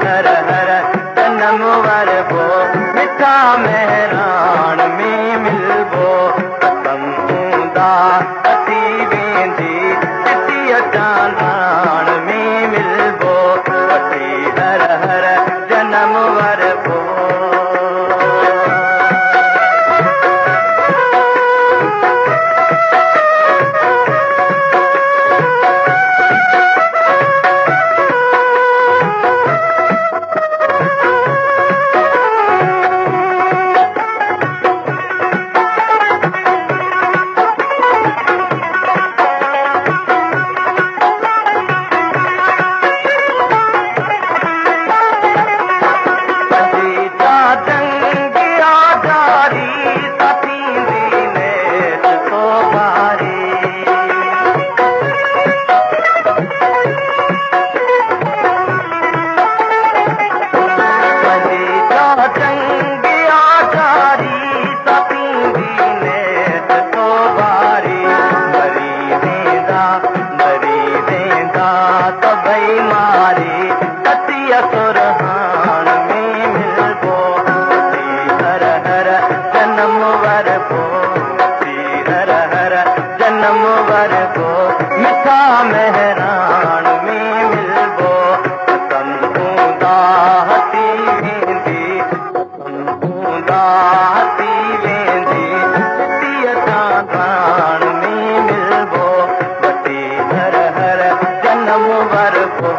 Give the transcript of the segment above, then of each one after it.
हर हर जन्म वरबो मिठा मेहरान में मिलबो कसम हूंदा अची वेंदी चिटीअ चांदान में मिलबो वठी हर हर जन्म वरबो मिठा मेहरान में मिलबो कसम हूंदा हटी वेंदी कसम हूंदा हटी वेंदी चिटीअ चांदान में मिलबो वठी हर हर जन्म वरबो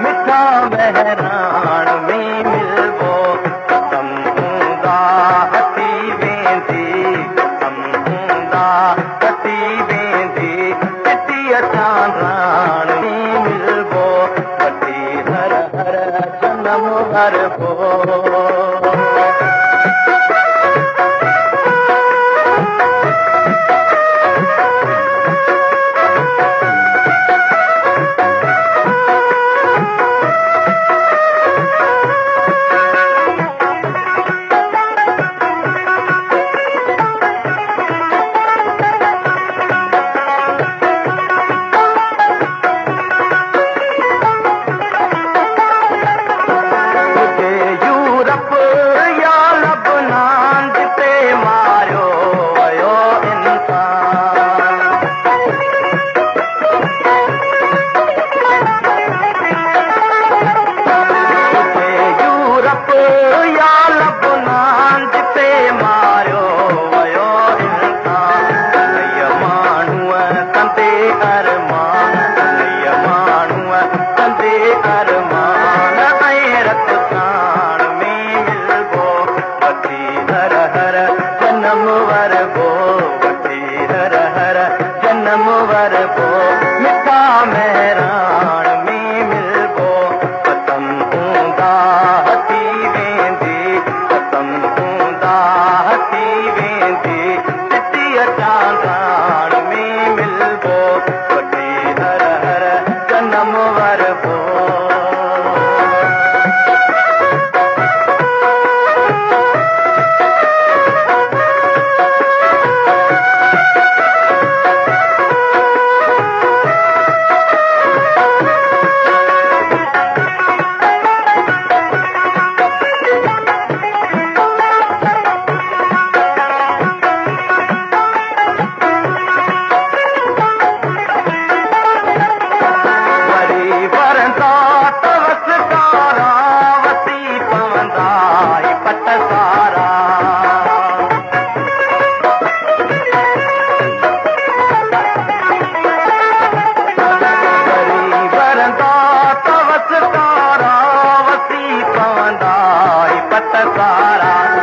मिठा मेहरान में मिलबो कसम हूंदा हटी वेंदी कसम हूंदा हटी वेंदी चिटीअ चांदान में मिलबो वठी हर हर जन्म वरबो मिठा मेहरान में मिलबो कसम हूंदा हटी वेंदी कसम हूंदा हटी वेंदी चिटीअ चांदान में मिलबो वठी हर हर जन्म वरबो दा